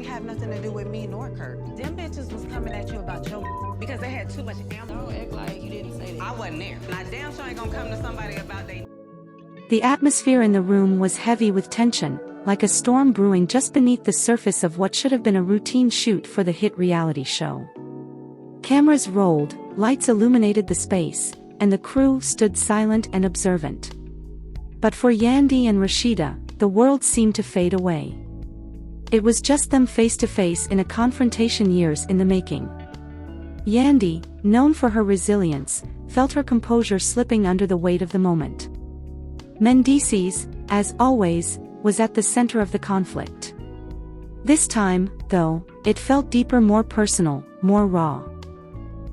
ain't have nothing to do with me nor Kirk. Them bitches was coming at you about your because they had too much ammo. Don't act like you didn't say that. I wasn't there. Now damn sure ain't gonna come to somebody about they. The atmosphere in the room was heavy with tension, like a storm brewing just beneath the surface of what should have been a routine shoot for the hit reality show. Cameras rolled, lights illuminated the space, and the crew stood silent and observant. But for Yandy and Rasheeda, the world seemed to fade away. It was just them face to face in a confrontation years in the making. Yandy, known for her resilience, felt her composure slipping under the weight of the moment. Mendices, as always, was at the center of the conflict. This time, though, it felt deeper, more personal, more raw.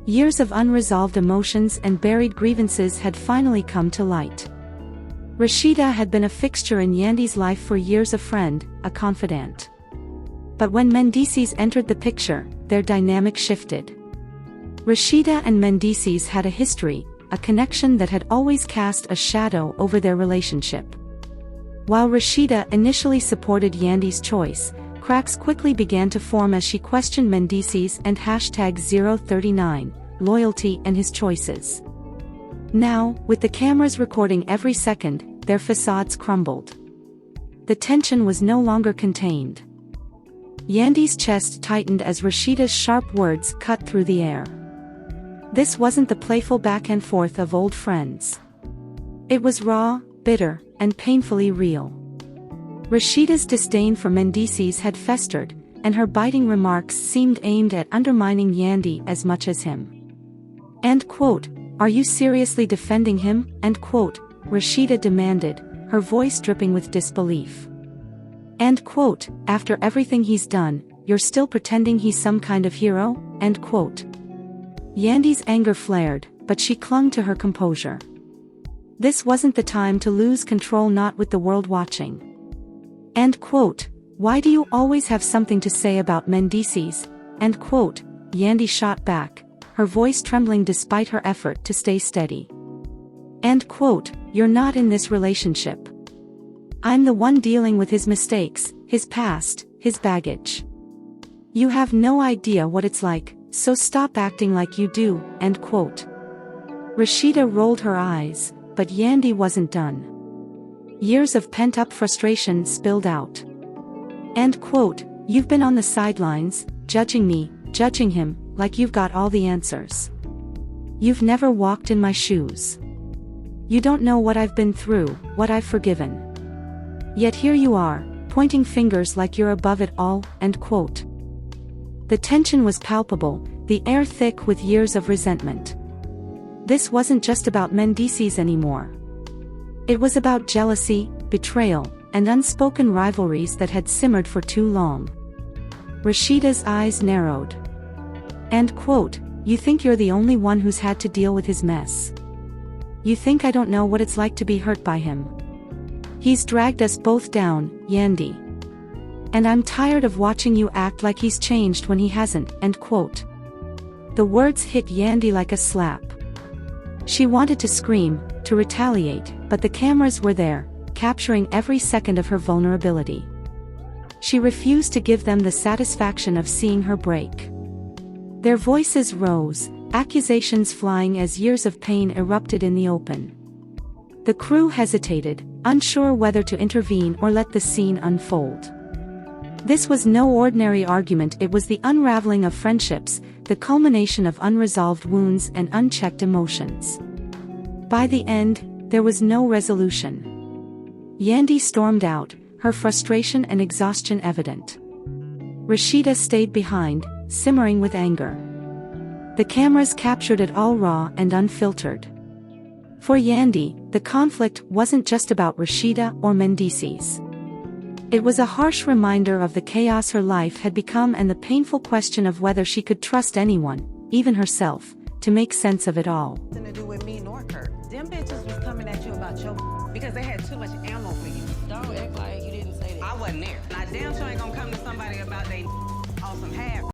Years of unresolved emotions and buried grievances had finally come to light. Rasheeda had been a fixture in Yandy's life for years, a friend, a confidant. But when Mendices entered the picture, their dynamic shifted. Rasheeda and Mendices had a history, a connection that had always cast a shadow over their relationship. While Rasheeda initially supported Yandy's choice, cracks quickly began to form as she questioned Mendices and #039, loyalty and his choices. Now, with the cameras recording every second, their facades crumbled. The tension was no longer contained. Yandy's chest tightened as Rasheeda's sharp words cut through the air. This wasn't the playful back and forth of old friends. It was raw, bitter, and painfully real. Rasheeda's disdain for Mendices had festered, and her biting remarks seemed aimed at undermining Yandy as much as him. End quote. Are you seriously defending him? End quote, Rasheeda demanded, her voice dripping with disbelief. End quote, after everything he's done, you're still pretending he's some kind of hero? End quote. Yandy's anger flared, but she clung to her composure. This wasn't the time to lose control, not with the world watching. End quote. Why do you always have something to say about Mendices? End quote, Yandy shot back, her voice trembling despite her effort to stay steady. End quote, you're not in this relationship. I'm the one dealing with his mistakes, his past, his baggage. You have no idea what it's like, so stop acting like you do, end quote. Rasheeda rolled her eyes, but Yandy wasn't done. Years of pent-up frustration spilled out. End quote, you've been on the sidelines, judging me, judging him, like you've got all the answers. You've never walked in my shoes. You don't know what I've been through, what I've forgiven. Yet here you are, pointing fingers like you're above it all, end quote. The tension was palpable, the air thick with years of resentment. This wasn't just about Mendices anymore. It was about jealousy, betrayal, and unspoken rivalries that had simmered for too long. Rasheeda's eyes narrowed. End quote, you think you're the only one who's had to deal with his mess. You think I don't know what it's like to be hurt by him. He's dragged us both down, Yandy. And I'm tired of watching you act like he's changed when he hasn't, end quote. The words hit Yandy like a slap. She wanted to scream, to retaliate, but the cameras were there, capturing every second of her vulnerability. She refused to give them the satisfaction of seeing her break. Their voices rose, accusations flying as years of pain erupted in the open. The crew hesitated, unsure whether to intervene or let the scene unfold. This was no ordinary argument, it was the unraveling of friendships, the culmination of unresolved wounds and unchecked emotions. By the end, there was no resolution. Yandy stormed out, her frustration and exhaustion evident. Rasheeda stayed behind, simmering with anger. The cameras captured it all raw and unfiltered. For Yandy, the conflict wasn't just about Rasheeda or Mendices. It was a harsh reminder of the chaos her life had become and the painful question of whether she could trust anyone, even herself, to make sense of it all. Nothing to do with me nor Kirk. Them bitches was coming at you about your because they had too much ammo for you. Don't act like you didn't say that. I wasn't there. Now damn sure ain't gonna come to somebody about they on some half.